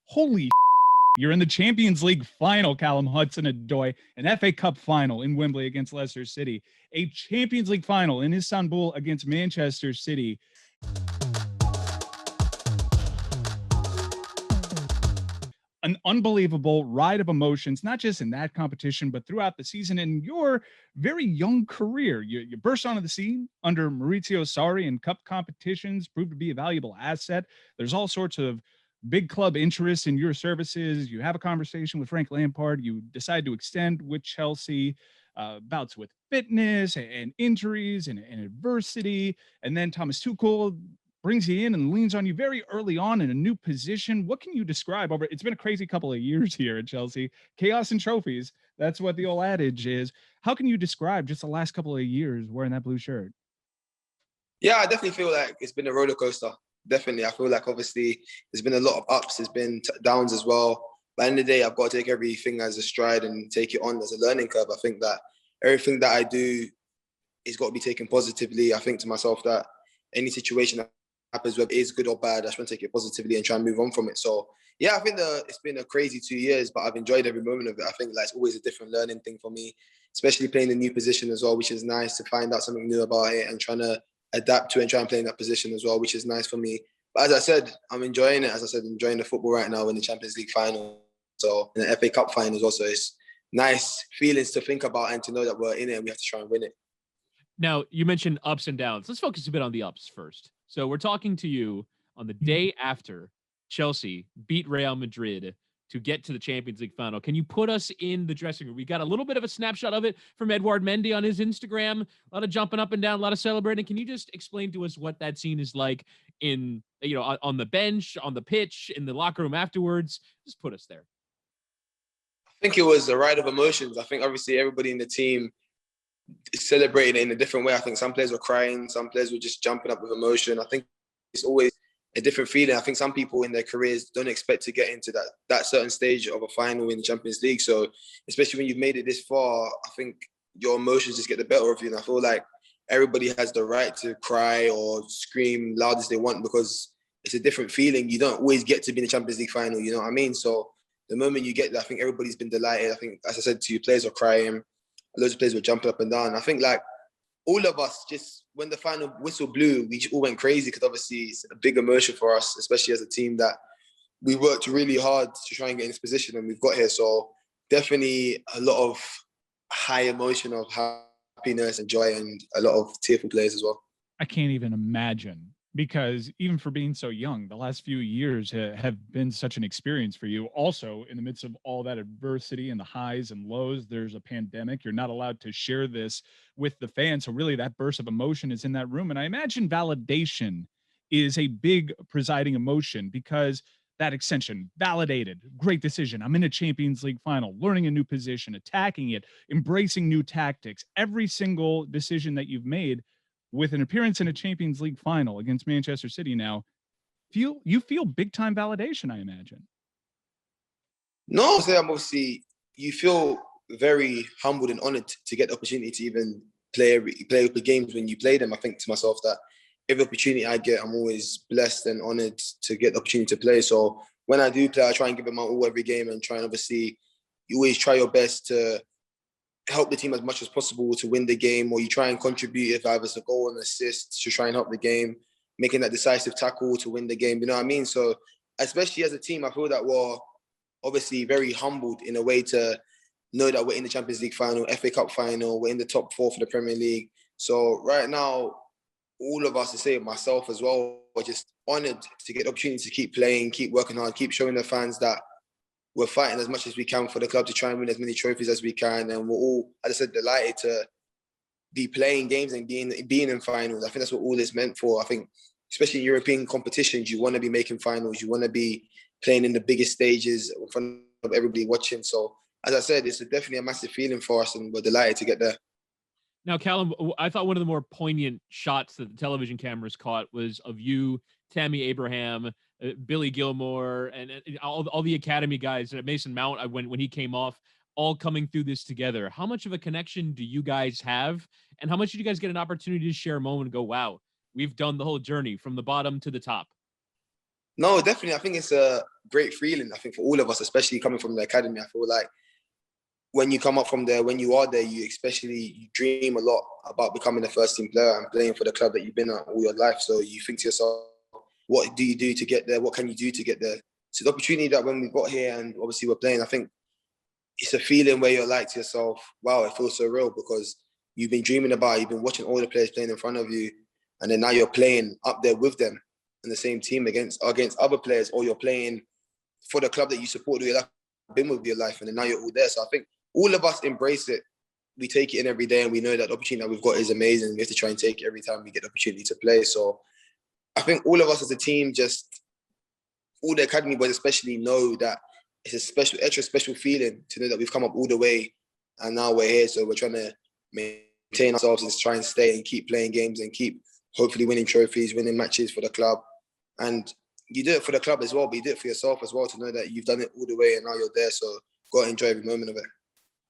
Holy you're in the Champions League final, Callum Hudson-Odoi, an FA Cup final in Wembley against Leicester City, a Champions League final in Istanbul against Manchester City. An unbelievable ride of emotions, not just in that competition, but throughout the season and your very young career. You burst onto the scene under Maurizio Sarri in cup competitions, proved to be a valuable asset. There's all sorts of big club interest in your services. You have a conversation with Frank Lampard. You decide to extend with Chelsea. Bouts with fitness and injuries and adversity. And then Thomas Tuchel brings you in and leans on you very early on in a new position. What can you describe over? It's been a crazy couple of years here at Chelsea. Chaos and trophies. That's what the old adage is. How can you describe just the last couple of years wearing that blue shirt? Yeah, I definitely feel like it's been a roller coaster. Definitely. I feel like obviously there's been a lot of ups, there's been downs as well. But at the end of the day, I've got to take everything as a stride and take it on as a learning curve. I think that everything that I do is got to be taken positively. I think to myself that any situation that happens, whether it is good or bad, I just want to take it positively and try and move on from it. So yeah, I think that it's been a crazy 2 years, but I've enjoyed every moment of it. I think like it's always a different learning thing for me, especially playing a new position as well, which is nice to find out something new about it and trying to adapt to and try and play in that position as well, which is nice for me. But as I said, I'm enjoying it. As I said, enjoying the football right now in the Champions League final. So in the FA Cup finals also, it's nice feelings to think about and to know that we're in it and we have to try and win it. Now, you mentioned ups and downs. Let's focus a bit on the ups first. So we're talking to you on the day after Chelsea beat Real Madrid to get to the Champions League final. Can you put us in the dressing room? We got a little bit of a snapshot of it from Edouard Mendy on his Instagram. A lot of jumping up and down, a lot of celebrating. Can you just explain to us what that scene is like in, on the bench, on the pitch, in the locker room afterwards? Just put us there. I think it was a ride of emotions. I think obviously everybody in the team celebrated it in a different way. I think some players were crying, some players were just jumping up with emotion. I think it's always a different feeling. I think some people in their careers don't expect to get into that certain stage of a final in the Champions League. So especially when you've made it this far, I think your emotions just get the better of you. And I feel like everybody has the right to cry or scream loud as they want because it's a different feeling. You don't always get to be in the Champions League final, you know what I mean? So the moment you get there, I think everybody's been delighted. I think, as I said to you, players are crying. Loads of players were jumping up and down. I think like all of us, just when the final whistle blew, we all went crazy because obviously it's a big emotion for us, especially as a team that we worked really hard to try and get in this position and we've got here. So definitely a lot of high emotion of happiness and joy and a lot of tearful players as well. I can't even imagine, because even for being so young, the last few years have been such an experience for you. Also, in the midst of all that adversity and the highs and lows, there's a pandemic. You're not allowed to share this with the fans. So really that burst of emotion is in that room. And I imagine validation is a big presiding emotion because that extension, validated, great decision. I'm in a Champions League final, learning a new position, attacking it, embracing new tactics. Every single decision that you've made with an appearance in a Champions League final against Manchester City now, you feel big time validation, I imagine. No, I'm obviously, you feel very humbled and honoured to get the opportunity to even play the games when you play them. I think to myself that every opportunity I get, I'm always blessed and honoured to get the opportunity to play. So when I do play, I try and give it my all every game and try and obviously, you always try your best to help the team as much as possible to win the game, or you try and contribute if either it's a goal and assist to try and help the game, making that decisive tackle to win the game, you know what I mean? So especially as a team, I feel that we're obviously very humbled in a way to know that we're in the Champions League final, FA Cup final, we're in the top 4 for the Premier League. So right now, all of us, to say myself as well, are just honoured to get the opportunity to keep playing, keep working hard, keep showing the fans that we're fighting as much as we can for the club to try and win as many trophies as we can. And we're all, as I said, delighted to be playing games and being in finals. I think that's what all this meant for. I think, especially in European competitions, you want to be making finals. You want to be playing in the biggest stages in front of everybody watching. So, as I said, it's definitely a massive feeling for us and we're delighted to get there. Now, Callum, I thought one of the more poignant shots that the television cameras caught was of you, Tammy Abraham, Billy Gilmore, and all the academy guys, Mason Mount, when he came off, all coming through this together. How much of a connection do you guys have? And how much did you guys get an opportunity to share a moment and go, wow, we've done the whole journey from the bottom to the top? No, definitely. I think it's a great feeling, I think, for all of us, especially coming from the academy. I feel like when you come up from there, when you are there, you dream a lot about becoming a first team player and playing for the club that you've been at all your life. So you think to yourself, what do you do to get there? What can you do to get there? So the opportunity that when we got here and obviously we're playing, I think it's a feeling where you're like to yourself, wow, it feels so real, because you've been dreaming about it, you've been watching all the players playing in front of you, and then now you're playing up there with them in the same team against other players, or you're playing for the club that you support, your life, been with your life, and then now you're all there. So I think all of us embrace it. We take it in every day, and we know that the opportunity that we've got is amazing. We have to try and take it every time we get the opportunity to play. So I think all of us as a team, just all the academy boys especially, know that it's a extra special feeling to know that we've come up all the way and now we're here. So we're trying to maintain ourselves and try and stay and keep playing games and keep hopefully winning trophies, winning matches for the club. And you do it for the club as well, but you do it for yourself as well, to know that you've done it all the way and now you're there. So got to enjoy every moment of it.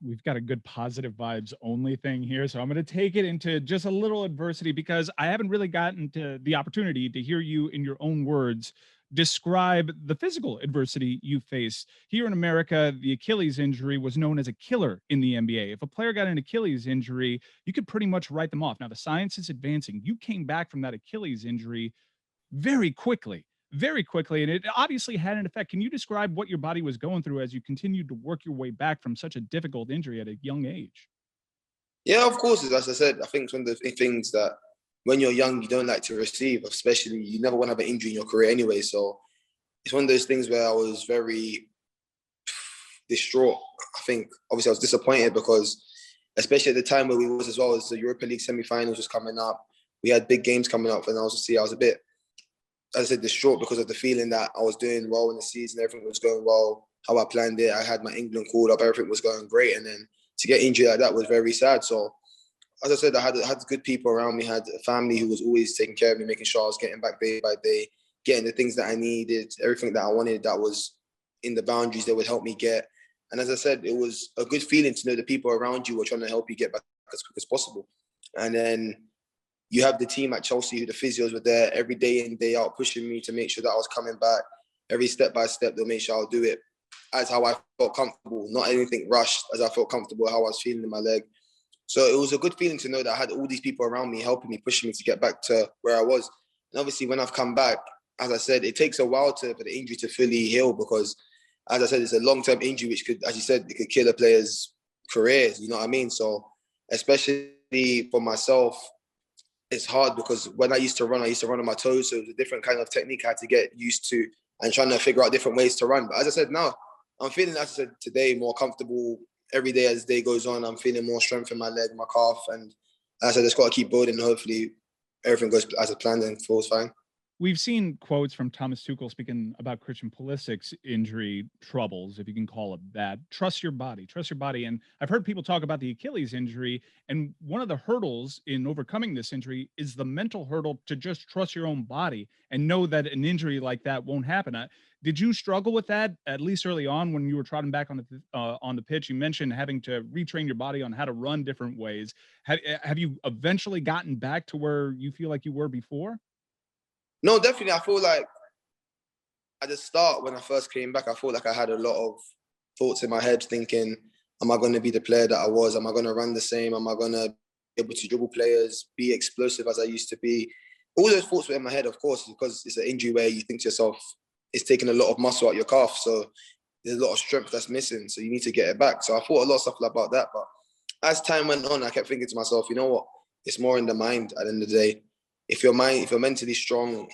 We've got a good positive vibes only thing here. So I'm going to take it into just a little adversity, because I haven't really gotten to the opportunity to hear you in your own words describe the physical adversity you face. Here in America, the Achilles injury was known as a killer in the NBA. If a player got an Achilles injury, you could pretty much write them off. Now, the science is advancing. You came back from that Achilles injury very quickly, and it obviously had an effect. Can you describe what your body was going through as you continued to work your way back from such a difficult injury at a young age? Yeah, of course. As I said, I think it's one of the things that when you're young, you don't like to receive, especially you never want to have an injury in your career anyway. So it's one of those things where I was very distraught. I think obviously I was disappointed because, especially at the time where we was as well, as the Europa League semi-finals was coming up, we had big games coming up, and I was a bit, as I said, distraught because of the feeling that I was doing well in the season, everything was going well, how I planned it. I had my England called up, everything was going great, and then to get injured like that was very sad. So as I said, I had good people around me, had a family who was always taking care of me, making sure I was getting back day by day, getting the things that I needed, everything that I wanted that was in the boundaries that would help me get. And as I said, it was a good feeling to know the people around you were trying to help you get back as quick as possible. And then you have the team at Chelsea, who the physios were there every day in, day out, pushing me to make sure that I was coming back. Every step by step, they'll make sure I'll do it as how I felt comfortable, not anything rushed, as I felt comfortable, how I was feeling in my leg. So it was a good feeling to know that I had all these people around me helping me, pushing me to get back to where I was. And obviously, when I've come back, as I said, it takes a while for the injury to fully heal, because, as I said, it's a long-term injury which could, as you said, it could kill a player's careers. You know what I mean? So especially for myself, it's hard because when I used to run on my toes. So it was a different kind of technique I had to get used to and trying to figure out different ways to run. But as I said, now I'm feeling, as I said, today more comfortable. Every day as the day goes on, I'm feeling more strength in my leg, my calf. And as I said, just got to keep building, and hopefully everything goes as planned and feels fine. We've seen quotes from Thomas Tuchel speaking about Christian Pulisic's injury troubles, if you can call it that. Trust your body. And I've heard people talk about the Achilles injury, and one of the hurdles in overcoming this injury is the mental hurdle to just trust your own body and know that an injury like that won't happen. Did you struggle with that, at least early on when you were trotting back on the pitch? You mentioned having to retrain your body on how to run different ways. Have you eventually gotten back to where you feel like you were before? No, definitely. I feel like at the start, when I first came back, I felt like I had a lot of thoughts in my head thinking, am I going to be the player that I was? Am I going to run the same? Am I going to be able to dribble players, be explosive as I used to be? All those thoughts were in my head, of course, because it's an injury where you think to yourself, it's taking a lot of muscle out your calf. So there's a lot of strength that's missing. So you need to get it back. So I thought a lot of stuff about that. But as time went on, I kept thinking to myself, you know what? It's more in the mind at the end of the day. If you're mentally strong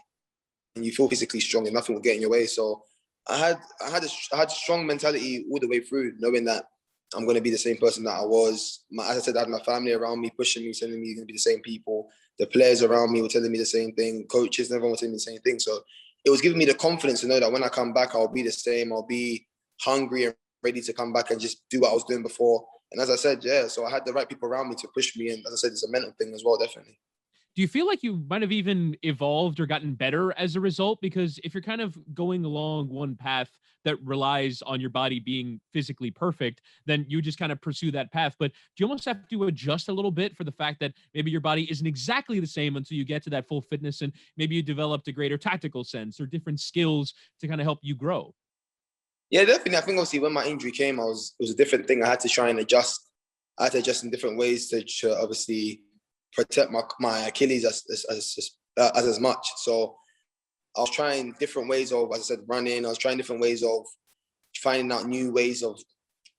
and you feel physically strong, then nothing will get in your way. So I had strong mentality all the way through, knowing that I'm going to be the same person that I was. As I said, I had my family around me, pushing me, telling me you're going to be the same people. The players around me were telling me the same thing. Coaches, everyone was telling me the same thing. So it was giving me the confidence to know that when I come back, I'll be the same. I'll be hungry and ready to come back and just do what I was doing before. And as I said, yeah, so I had the right people around me to push me. And as I said, it's a mental thing as well, definitely. Do you feel like you might have even evolved or gotten better as a result? Because if you're kind of going along one path that relies on your body being physically perfect, then you just kind of pursue that path. But do you almost have to adjust a little bit for the fact that maybe your body isn't exactly the same until you get to that full fitness, and maybe you developed a greater tactical sense or different skills to kind of help you grow? Yeah, definitely. I think obviously when my injury came, it was a different thing. I had to try and adjust. I had to adjust in different ways to obviously protect my Achilles as much. So I was trying different ways of, as I said, running. I was trying different ways of finding out new ways of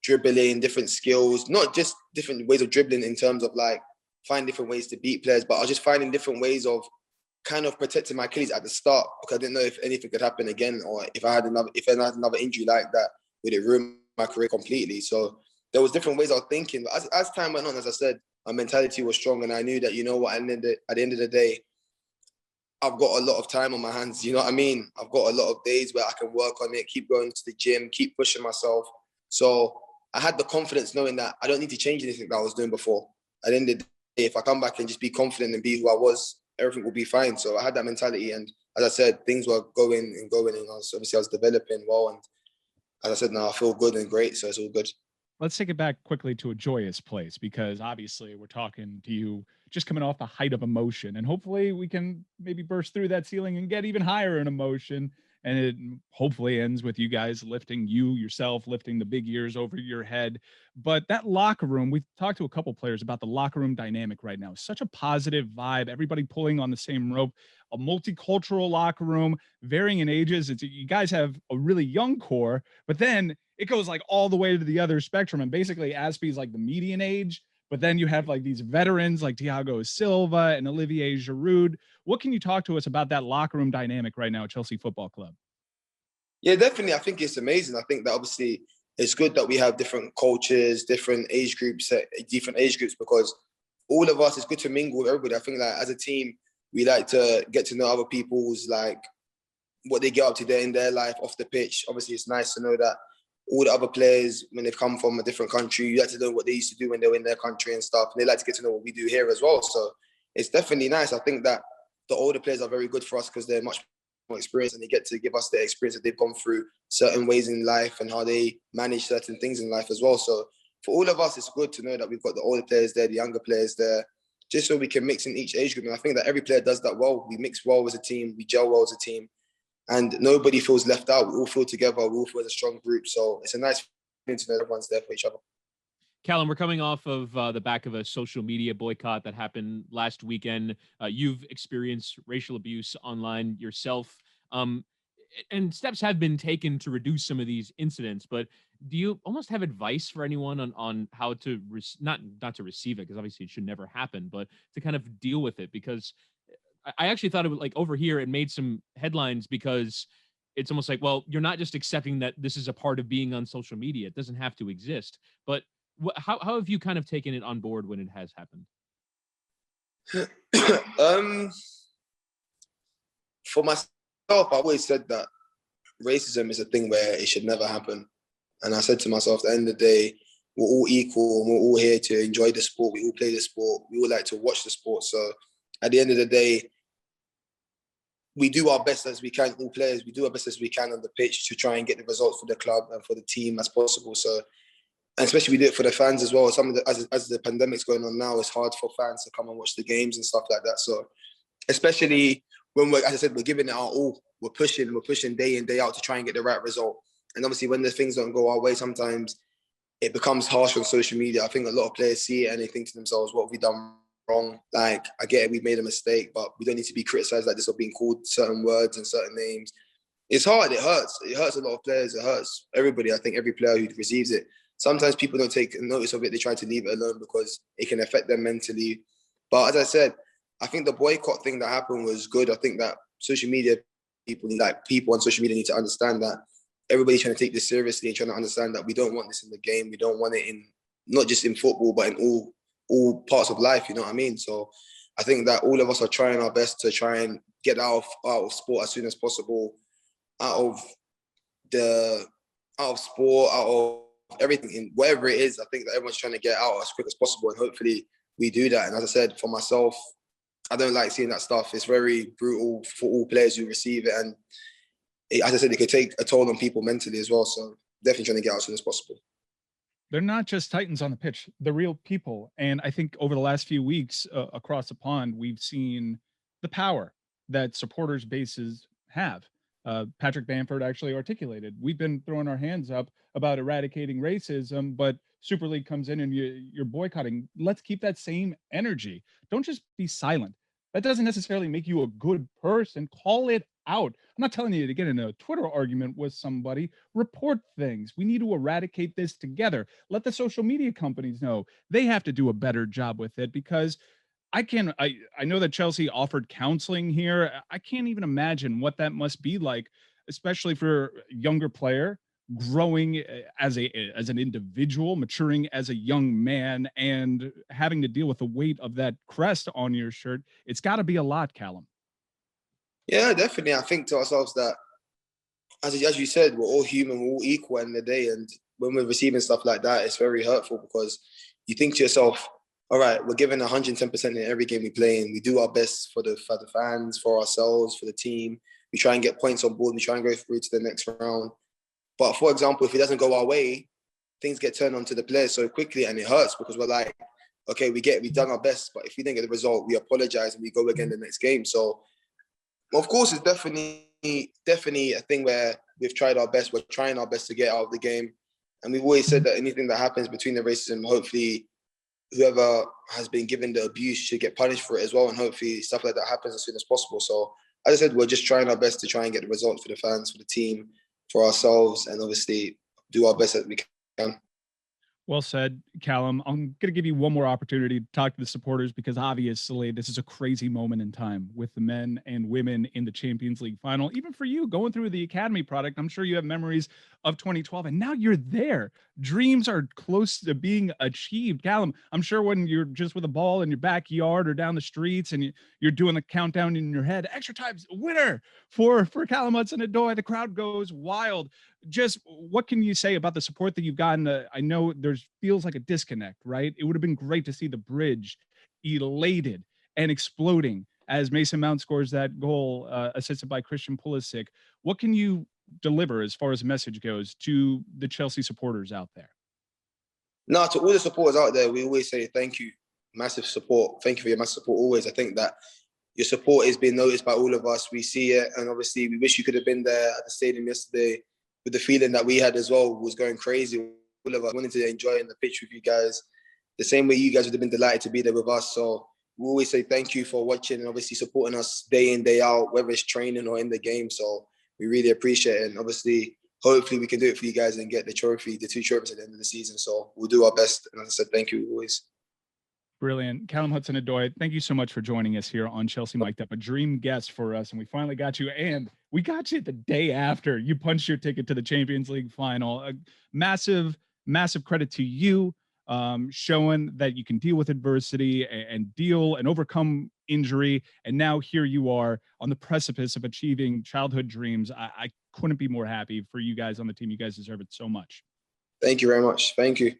dribbling, different skills, not just different ways of dribbling in terms of like finding different ways to beat players, but I was just finding different ways of kind of protecting my Achilles at the start because I didn't know if anything could happen again or if I had another injury like that, would it ruin my career completely? So there was different ways I was thinking. But as time went on, as I said, my mentality was strong and I knew that, you know what, at the end of the day, I've got a lot of time on my hands. You know what I mean? I've got a lot of days where I can work on it, keep going to the gym, keep pushing myself. So I had the confidence knowing that I don't need to change anything that I was doing before. At the end of the day, if I come back and just be confident and be who I was, everything will be fine. So I had that mentality. And as I said, things were going and I was developing well. And as I said, now I feel good and great. So it's all good. Let's take it back quickly to a joyous place because obviously we're talking to you just coming off the height of emotion, and hopefully we can maybe burst through that ceiling and get even higher in emotion. And it hopefully ends with you guys lifting the big years over your head. But that locker room, we've talked to a couple players about the locker room dynamic right now. Such a positive vibe, everybody pulling on the same rope, a multicultural locker room, varying in ages. You guys have a really young core, but then it goes like all the way to the other spectrum. And basically Aspie's like the median age, but then you have like these veterans like Thiago Silva and Olivier Giroud. What can you talk to us about that locker room dynamic right now at Chelsea Football Club? Yeah, definitely. I think it's amazing. I think that obviously it's good that we have different cultures, different age groups because all of us, it's good to mingle with everybody. I think that as a team, we like to get to know other people's like what they get up to in their life off the pitch. Obviously, it's nice to know that all the other players, when they've come from a different country, you like to know what they used to do when they were in their country and stuff. And they like to get to know what we do here as well. So it's definitely nice. I think that the older players are very good for us because they're much more experienced and they get to give us their experience that they've gone through certain ways in life and how they manage certain things in life as well. So for all of us, it's good to know that we've got the older players there, the younger players there, just so we can mix in each age group. And I think that every player does that well. We mix well as a team, we gel well as a team. And nobody feels left out. We all feel together. We all feel as a strong group. So it's a nice feeling to know everyone's there for each other. Callum, we're coming off of the back of a social media boycott that happened last weekend. You've experienced racial abuse online yourself. And steps have been taken to reduce some of these incidents, but do you almost have advice for anyone on how to not to receive it, because obviously it should never happen, but to kind of deal with it? Because I actually thought it would, like, over here, it made some headlines because it's almost like, well, you're not just accepting that this is a part of being on social media. It doesn't have to exist. But how have you kind of taken it on board when it has happened? For myself, I've always said that racism is a thing where it should never happen. And I said to myself, at the end of the day, we're all equal and we're all here to enjoy the sport. We all play the sport. We all like to watch the sport. So at the end of the day, we do our best as we can, all players, we do our best as we can on the pitch to try and get the results for the club and for the team as possible. So, and especially we do it for the fans as well. As the pandemic's going on now, it's hard for fans to come and watch the games and stuff like that. So, especially when as I said, we're giving it our all. We're pushing day in, day out to try and get the right result. And obviously when the things don't go our way, sometimes it becomes harsh on social media. I think a lot of players see it and they think to themselves, what have we done wrong? Like, I get it, we've made a mistake, but we don't need to be criticized like this or being called certain words and certain names. It's hard, it hurts. It hurts a lot of players, it hurts everybody. I think every player who receives it. Sometimes people don't take notice of it, they try to leave it alone because it can affect them mentally. But as I said, I think the boycott thing that happened was good. I think that social media people on social media need to understand that everybody's trying to take this seriously and trying to understand that we don't want this in the game. We don't want it in, not just in football, but in all parts of life, you know what I mean? So I think that all of us are trying our best to try and get out of sport as soon as possible, out of sport, out of everything, in whatever it is. I think that everyone's trying to get out as quick as possible, and hopefully we do that. And as I said, for myself, I don't like seeing that stuff. It's very brutal for all players who receive it. And as I said, it could take a toll on people mentally as well. So definitely trying to get out as soon as possible. They're not just Titans on the pitch, they're real people. And I think over the last few weeks across the pond, we've seen the power that supporters bases have. Patrick Bamford actually articulated. We've been throwing our hands up about eradicating racism, but Super League comes in and you're boycotting. Let's keep that same energy. Don't just be silent. That doesn't necessarily make you a good person. Call it out. I'm not telling you to get in a Twitter argument with somebody. Report things. We need to eradicate this together. Let the social media companies know. They have to do a better job with it, because I know that Chelsea offered counseling here. I can't even imagine what that must be like, especially for a younger player growing as an individual, maturing as a young man, and having to deal with the weight of that crest on your shirt. It's got to be a lot, Callum. Yeah, definitely. I think to ourselves that, as you said, we're all human, we're all equal in the day. And when we're receiving stuff like that, it's very hurtful, because you think to yourself, all right, we're giving 110% in every game we play, and we do our best for the fans, for ourselves, for the team. We try and get points on board. We try and go through to the next round. But for example, if it doesn't go our way, things get turned onto the players so quickly, and it hurts, because we're like, okay, we've done our best, but if we didn't get the result, we apologize and we go again the next game. So, of course, it's definitely a thing where we've tried our best. We're trying our best to get out of the game, and we've always said that anything that happens between the racism, hopefully, whoever has been given the abuse should get punished for it as well, and hopefully stuff like that happens as soon as possible. So, as I said, we're just trying our best to try and get the result for the fans, for the team, for ourselves, and obviously do our best that we can. Well said, Callum. I'm going to give you one more opportunity to talk to the supporters, because obviously this is a crazy moment in time with the men and women in the Champions League final. Even for you, going through the academy product, I'm sure you have memories of 2012, and now you're there. Dreams are close to being achieved. Callum, I'm sure when you're just with a ball in your backyard or down the streets and you're doing the countdown in your head, extra time's winner for Callum Hudson-Odoi, the crowd goes wild. Just what can you say about the support that you've gotten? I know there's feels like a disconnect, right? It would have been great to see the bridge elated and exploding as Mason Mount scores that goal, assisted by Christian Pulisic. What can you deliver as far as a message goes to the Chelsea supporters out there? No, to all the supporters out there, we always say thank you. Massive support. Thank you for your massive support always. I think that your support is being noticed by all of us. We see it, and obviously we wish you could have been there at the stadium yesterday, with the feeling that we had as well was going crazy. All of us wanted to enjoy in the pitch with you guys, the same way you guys would have been delighted to be there with us. So we always say thank you for watching and obviously supporting us day in, day out, whether it's training or in the game. So we really appreciate it. And obviously, hopefully we can do it for you guys and get the trophy, the 2 trophies at the end of the season. So we'll do our best. And as I said, thank you always. Brilliant. Callum Hudson-Odoi, thank you so much for joining us here on Chelsea Mic'd Up, a dream guest for us. And we finally got you. And we got you the day after you punched your ticket to the Champions League final. A massive credit to you, showing that you can deal with adversity and deal and overcome injury. And now here you are on the precipice of achieving childhood dreams. I couldn't be more happy for you guys on the team. You guys deserve it so much. Thank you very much. Thank you.